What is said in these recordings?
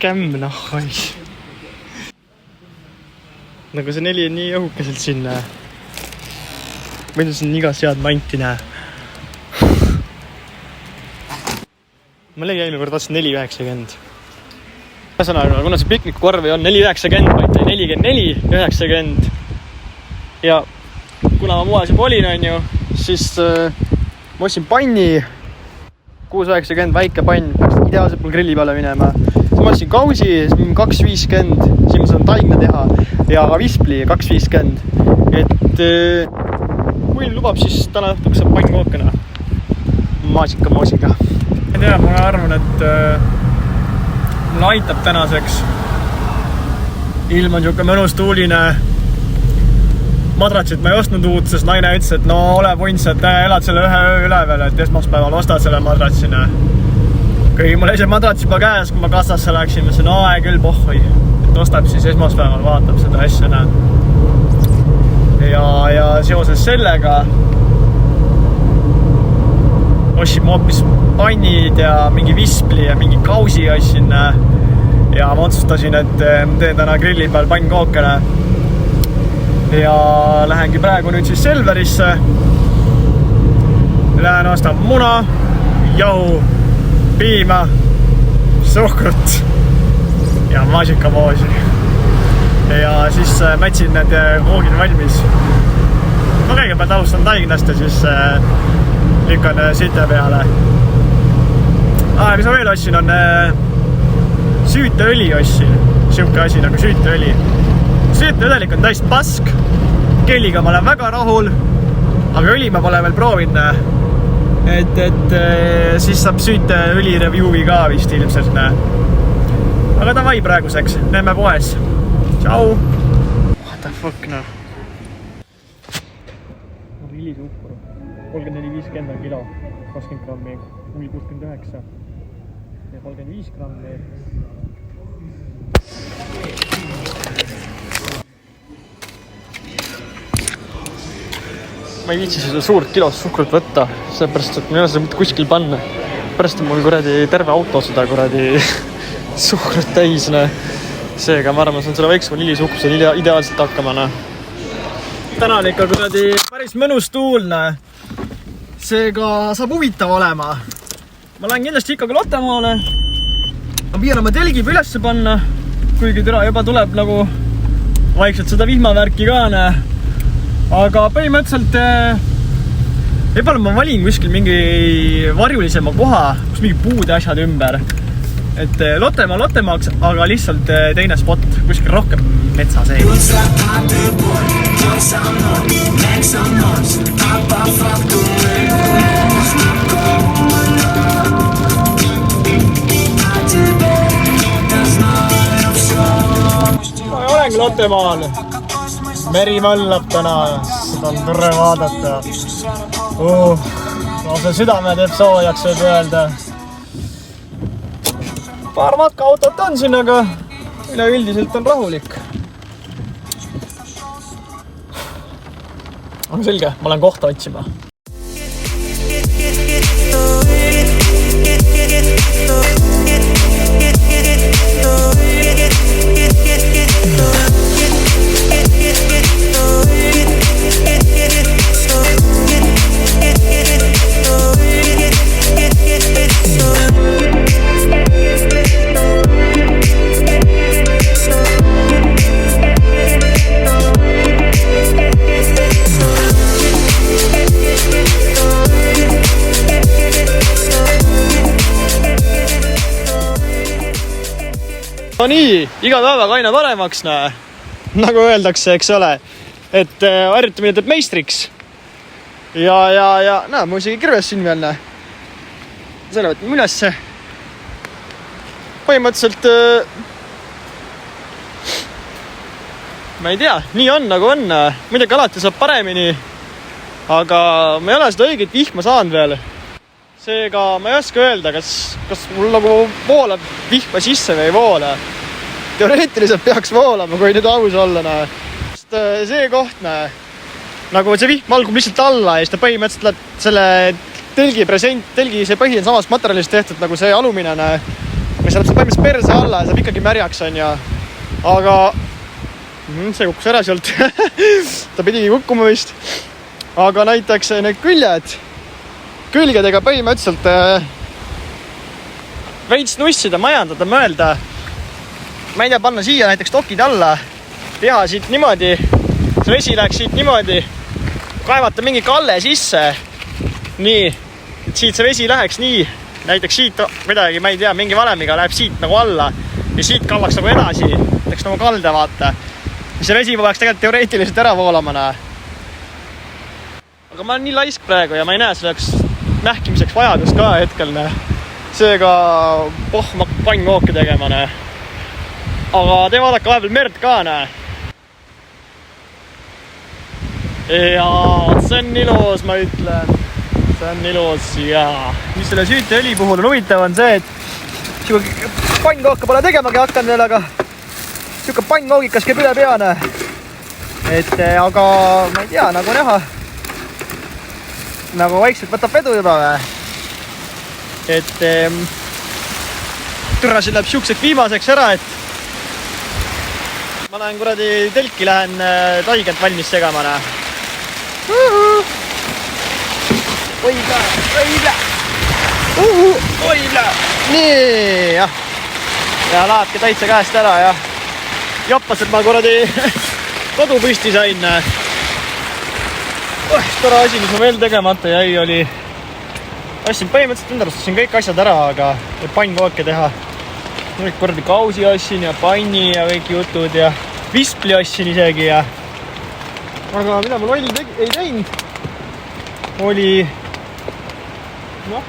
kämm, nahhai. Nagu see 4 on nii õhukeselt siin. Mõndu siin iga seadme anti, näe. Ma lõi eelmine kord vastasin 4,90. Ühesõnaga, kuna see piknikukorv ei on 4,90, vaid 44,90. Ja kuna ma muas juba olin, on ju, siis ma ostsin panni 6,90, väike pann, peaks ideaalselt mul grilli peale minema. Siis ma ostsin kausi, 2,50, siis ma saan taigna teha ja vispli 2,50. Et kui lubab, siis täna õhtuks saab pann kookena maasikamoosiga. Ma ei tea, ma arvan, et mulle aitab tänaseks. Ilm on siuke mõnus tuuline. Madratsit ma ei ostnud uut, sest naine ütles, et no ole punts, et elad selle ühe öö üle veel, et esmaspäeval ostad selle madratsina. Kui mul see madrats juba käes, kui ma kassasse läksin, ma ütlesin, no küll pohhoi, et ostab siis esmaspäeval, vaatab seda asja, näed. Ja seoses sellega ostsin ma hoopis pannid ja mingi vispli ja mingi kausi ostsin ja ma otsustasin, et teen täna grilli peal pannkookene. Ja lähengi praegu nüüd siis Selverisse. Lähen ostan muna, jahu, piima, suhkrut ja maasikamoosi. Ja siis mätsin need koogid valmis. Ma kõigepealt alustan taignast ja siis lükkan site peale. Mis ma veel ostsin on süüteõli ostsin. Siuke asi nagu süüteõli. Süüteõdelik on täist pask. Kelliga ma olen väga rahul, aga õli ma pole veel proovinud. Et siis saab süüteõli review'i ka vist ilmselt. Aga davai praeguseks, näeme poes. Tšau! What the fuck, noh? Rilisuhkur. 34,50 kilo, 20 grammi, 0,69 ja 35 grammi. Ma ei viitsi seda suurt kilost suhkrut võtta, sellepärast, et ma ei ole seda mitte kuskil panna. Pärast on mul kuradi terve auto seda kuradi suhkrut täis. Seega ma arvan, saan selle väiksema lilisuhkruse ideaalselt hakkama. Täna on ikka kuradi päris mõnus tuulne. Seega saab huvitav olema. Ma lähen kindlasti ikkagi Lottemaale. Ma püüan oma telgib ülesse panna, kuigi türa juba tuleb nagu vaikselt seda vihmavärki ka. Aga põhimõtteliselt võib-olla ma valin kuskil mingi varjulisema koha, kus mingi puud ja asjad ümber. Et Lottemaaks, aga lihtsalt teine spot, kuskil rohkem metsa sees. Ma olengi Lottemaal. Meri möllab täna, seda on tore vaadata. No see südame teeb soojaks, võib öelda. Paar matkaautot on siin, aga üleüldiselt on rahulik. On selge, ma lähen kohta otsima. No nii, iga päevaga aina paremaks, nagu öeldakse, eks ole, et harjutamine teeb meistriks. Ja ma isegi kirves siin veel. Selle võtame ülesse. Põhimõtteliselt ma ei tea, nii on nagu on. Midagi alati saab paremini, aga ma ei ole seda õiget vihma saanud veel. Seega ma ei oska öelda, kas mul nagu voolab vihma sisse või ei voola. Teoreetiliselt peaks voolama, kui nüüd aus olla. See koht, nagu see vihm algub lihtsalt alla ja siis ta põhimõtteliselt läheb selle telgi see põhi on samast materjalist tehtud nagu see alumine. või sa oled põhimõtteliselt perse alla ja saab ikkagi märjaks, on ju. Aga see kukkus ära sealt. Ta pidigi kukkuma vist. Aga näiteks need külgedega põhimõtteliselt veits nussida, majandada, mõelda. Ma ei tea, panna siia näiteks dokid alla, teha siit niimoodi, see vesi läheks siit niimoodi, kaevata mingi kalle sisse, nii, et siit see vesi läheks nii, näiteks siit midagi, ma ei tea, mingi valemiga läheb siit nagu alla ja siit kallaks nagu edasi, näiteks nagu kalde vaata. Ja see vesi peaks tegelikult teoreetiliselt ära voolama. Aga ma olen nii laisk praegu ja ma ei näe selleks mähkimiseks vajadust ka hetkel. Seega ma pannkooki tegema. Aga te vaadake vahepeal merd ka. Ja see on ilus, ma ütlen. See on ilus ja mis selle süüteõli puhul on huvitav on see, et pannkooke pole tegemagi hakkan veel, aga siuke pannkoogikas käib üle peane. Aga ma ei tea, nagu näha. Nagu vaikselt võtab vedu juba või. Türrasil läheb siukseks viimaseks ära, et ma lähen kuradi telki, lähen taigent valmis segama. Oibla. Nii, jah. Ja lähebki täitsa käest ära ja joppas, et ma kuradi kodu püsti sain. Tore asi, mis ma veel tegemata jäi, oli assin põhimõtteliselt ümberustassin kõik asjad ära, aga pannkooke teha. Kordi kausi assin ja panni ja kõik jutud ja vispli assin isegi ja aga mida mul ei teinud oli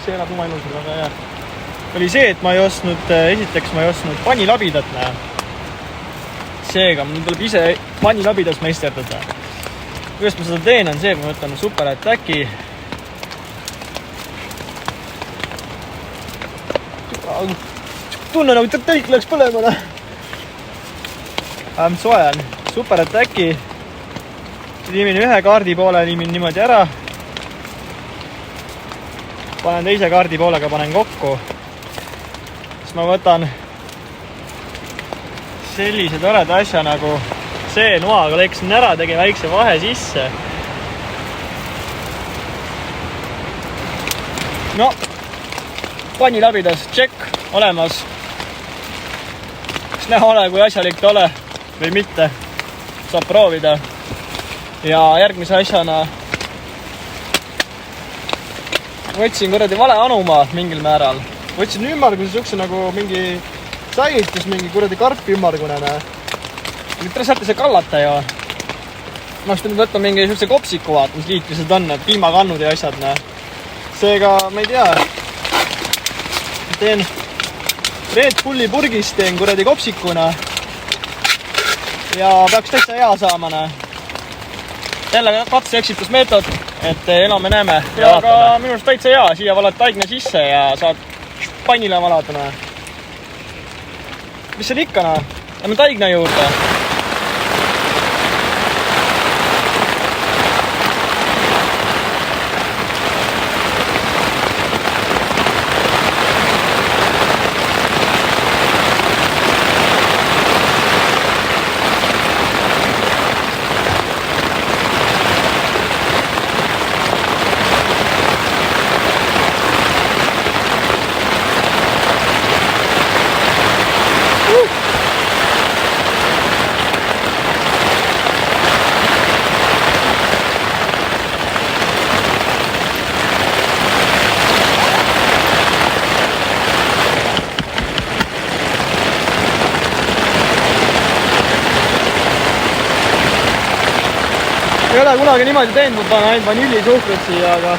see elab oma elusid väga hea. Oli see, et ma ei ostnud, esiteks ma ei ostnud pannilabidat. Seega, mul tuleb ise pannilabidas meisterdada. Kuidas ma seda teen on see, kui ma võtan Super Attacki. Tunne nagu telk läks põlema. Soe on Super Attacki. Liimin ühe kaardi poole, liimin niimoodi ära. Panen teise kaardi poolega, panen kokku. Siis ma võtan sellise toreda asja nagu see noaga läksin ära, tegin väikse vahe sisse. No, pannilabidas, check, olemas. Kas näha ole, kui asjalik ta ole või mitte, saab proovida. Ja järgmise asjana võtsin kuradi vale anuma mingil määral. Võtsin ümmarguse siukse nagu mingi säilistus, mingi kuradi karpi ümmargunene. Mitte saate see kallata ju. Ma oleks pidanud võtma mingi siukse kopsiku vaat, mis liitlised on, piimakannud ja asjad. Seega, ma ei tea. Teen Red Bulli purgist, teen kuradi kopsikuna. Ja peaks täitsa hea saama. Jälle katse eksitusmeetod, et elame näeme. Ja aga minu arust täitsa hea, siia valad taigne sisse ja saad pannile valada. Mis seal ikka? Lähme taigna juurde. Ei ole kunagi niimoodi teinud, ma panen ainult vanillisuhkrut siia, aga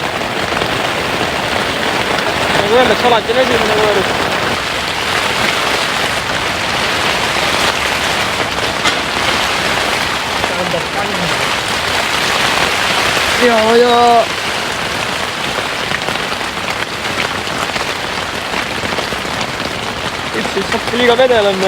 nagu öeldaks, alati on esimene võõrus. Ja üks saab liiga vedel on.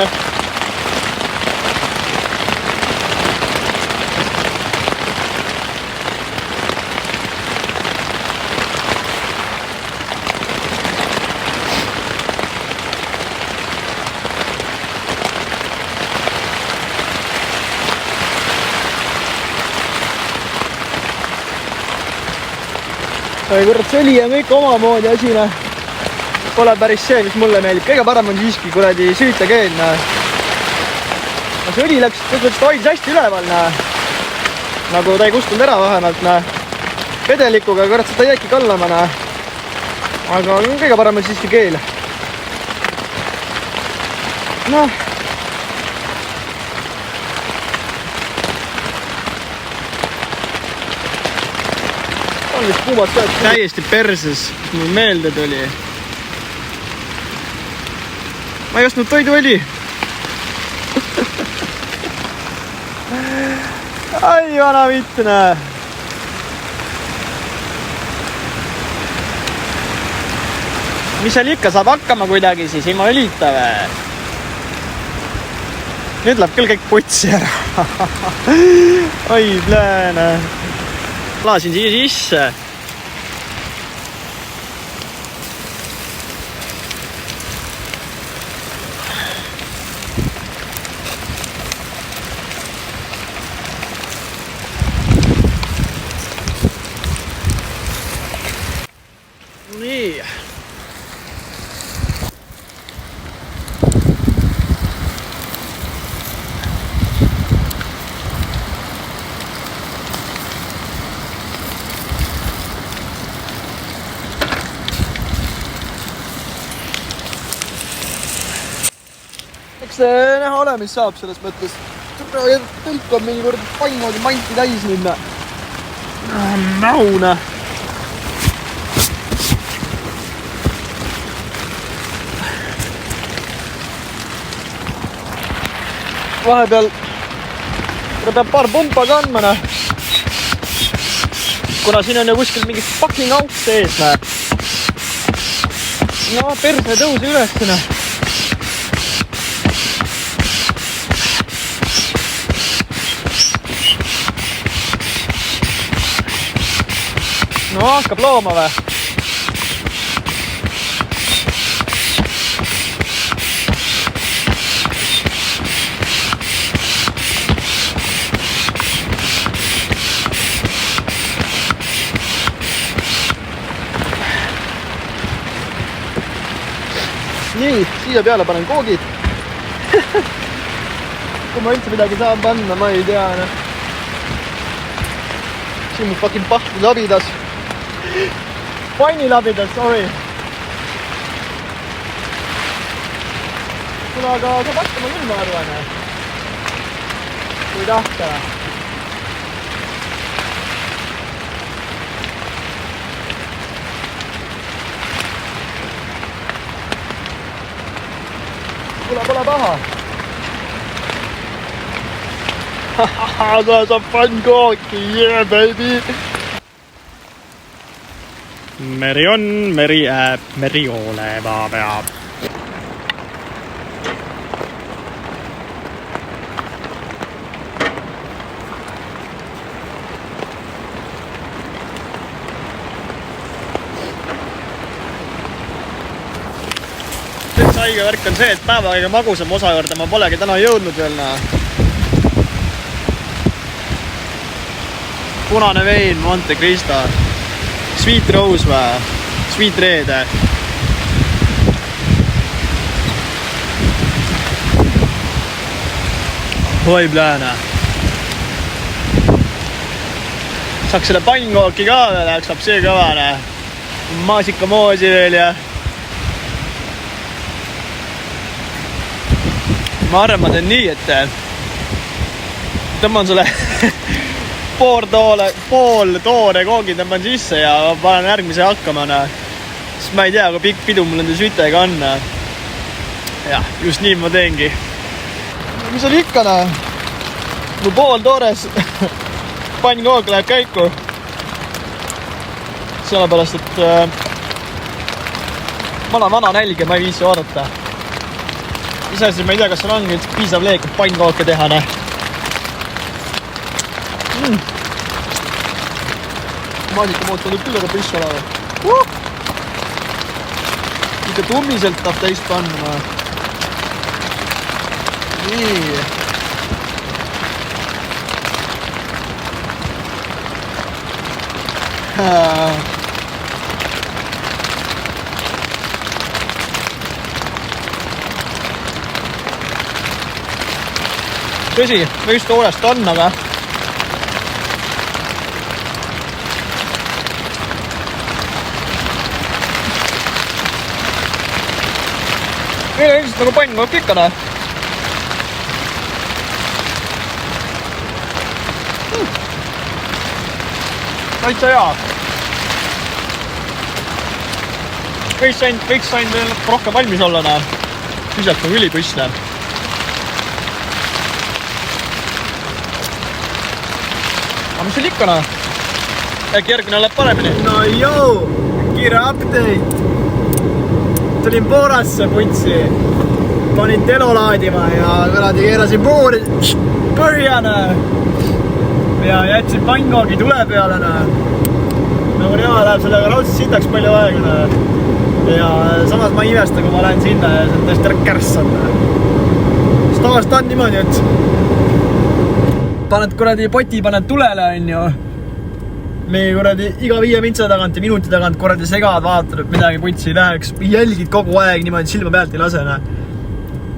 kurat, see õli on kõik omamoodi asi, pole päris see, mis mulle meeldib. Kõige parem on siiski kuradi süütekeel. See õli läks, hoidis hästi üleval. Nagu ta ei kustunud ära vähemalt. Vedelikuga kurat seda jääki kallama. Aga kõige parem on siiski keel. On vist kuumad ka, et täiesti perses, mul meelde tuli. Ma ei ostnud toiduõli. Ai, vana vitne. Mis seal ikka saab hakkama kuidagi siis ilma õlita või? Nüüd läheb küll kõik putsi ära. Oi, plääne. Laasin siia sisse. Nii. Eks näha ole, mis saab selles mõttes. Tõlk on mingi kord paimoodi manti täis nüüd. Mäuna. Vahepeal peab paar pumpa kandma. Kuna siin on ju kuskil mingi fucking auk sees. No, perse tõuse ülesena. No, hakkab looma või? Nii, siia peale panen koogid. Kui ma üldse midagi saan panna, ma ei tea. Siin mu fucking pahti labidas. Painilabidas, sorry. Kuna aga saab hakkama küll, ma arvan. Kui tahta. Pole paha. Hahaha, ta saab pannkooki, yeah baby. Meri on, meri jääb, meri olema peab. Üks haige värk on see, et päeva aega magusam osa juurde ma polegi täna jõudnud veel. Punane vein, Monte Cristo. Sweet Rose või? Sweet Red. Oi plääne. Saaks selle pannkooki ka veel, saab see kõvane. Maasikkamoosi veel ja ma arvan, ma teen nii, et tõmban selle pool toore koogi tõmban sisse ja panen järgmise hakkama. Sest ma ei tea, kui pikk pidu mul nende sütega on. Jah, just nii ma teengi. Mis on ikka? Mu pool toores pannkook läheb käiku. Sellepärast, et ma olen vana nälg ja ma ei viisi oodata. Iseasi, ma ei tea, kas on piisav leek, et pannkooke teha. Maasikamoot on nüüd küll aga püss olema. Ikka tummiselt tahab teist panna. Nii. tõsi, võiks toolest on, aga meile üldiselt nagu pannkokk ikka, näe. Täitsa hea. Võiks sain veel rohkem valmis olla, näe. Sisalt nagu ülipüss, näe. Aga mis sul ikka, näe? Äkki järgmine läheb paremini? No joo, kiire update. Tulin Poorasse putsi. Panin telo laadima ja kuradi keerasin puuri põhjana. Ja jätsin pannkoogi tule peale, nagu nema läheb sellega raudselt sitaks palju aega. Ja samas ma imesta, kui ma lähen sinna ja see on tõesti ära kärssad. Sest tavaliselt on niimoodi, et paned kuradi poti, paned tulele, on ju. Me kuradi iga 5 mintsa tagant ja minuti tagant kuradi segad, vaatad, et midagi putsi ei läheks. Jälgid kogu aeg niimoodi silma pealt ei lase.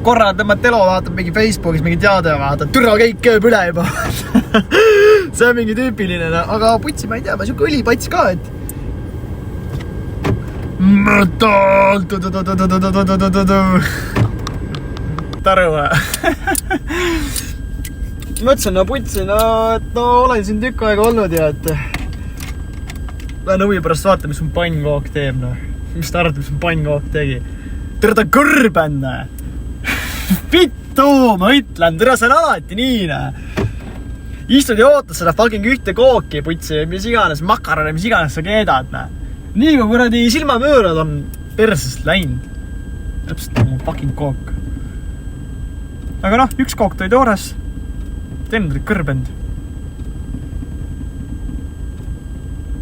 Korra tõmbad telo, vaatab mingi Facebookis mingi teade ja vaatad, türa kõik kööb üle juba. See on mingi tüüpiline, aga putsi ma ei tea, ma siuke õlipats ka, et metal taru. Mõtlesin, no putsi, no olen siin tükk aega olnud ja et lähen huvi pärast vaata, mis mun pannkook teeb, no. Mis ta arvata, mis mun pannkook tegi? Tere ta kõrbänne! Vittu, ma ütlen, tere see on alati nii, istud ja ootad seda fucking ühte kooki, putsi, mis iganes makarone, mis iganes sa keedad, nii kui kuradi silmamöörad on persest läinud. Täpselt mu fucking kook. Aga noh, üks kook tõi toores, teine tuli kõrbend.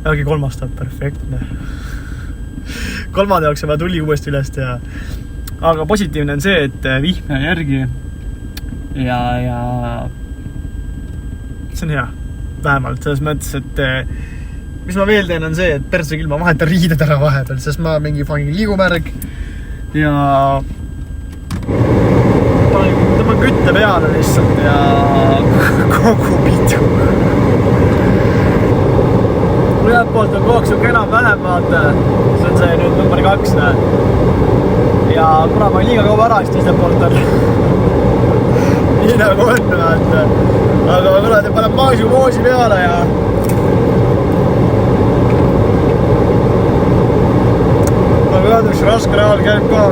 Jagi kolmas tuleb perfektne. Kolmanda jaoks on vaja tuli uuesti ülest ja aga positiivne on see, et vihm ja järgi ja see on hea, vähemalt selles mõttes, et mis ma veel teen on see, et persega ilma vahetan riided ära vahepeal, sest ma mingi fucking liigumärg ja tõmban kütte peale lihtsalt ja kogu pidu. Ühelt poolt on kogu siuke enam-vähem, vaata, see on see nüüd number 2, ja kuna ma liiga kaua ära, siis teiselt poolt on nii nagu on, vaata. Aga kuna te paneb maasiumoosi peale ja aga jah, üks raske reaal käib ka,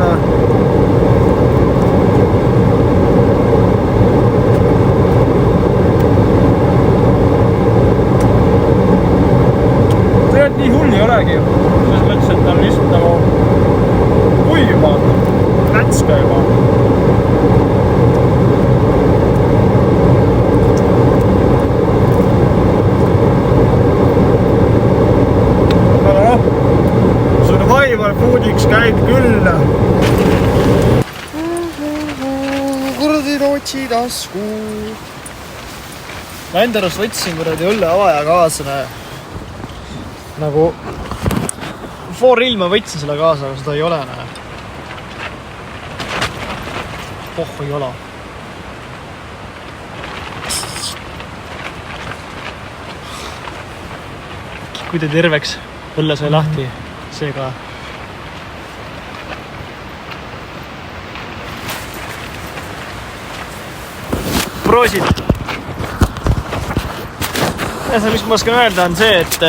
tegelikult nii hull ei olegi. Selles mõttes, et ta on lihtsalt nagu kuiva, rätska juba. Aga noh, survival foodiks käib küll. Kuradi Rootsi tasku. Ma enda arust võtsin kuradi õlle avaja kaasa, nagu Four-Hill ma võtsin selle kaasa, aga seda ei ole, pohhu ei ole. Kui te terveks, õlle sai lahti, see ka. Proosid! Ja see, mis ma oskan öelda, on see, et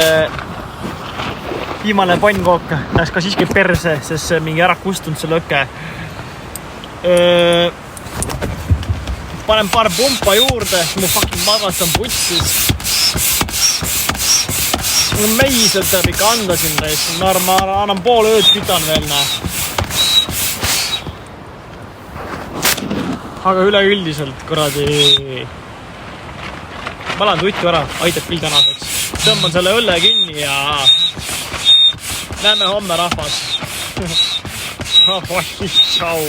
viimane pannkook läks ka siiski perse, sest see mingi ära kustunud see lõke. Panen paar pumpa juurde, mu fucking magas on putsis. Mul meiselt peab ikka anda sinna, ma annan pool ööd kütan veel, Aga üleüldiselt, kuradi, ma lähen tuttu ära, aitab küll tänaseks. Tõmban selle õlle kinni ja näeme homme, rahvas. Tšau.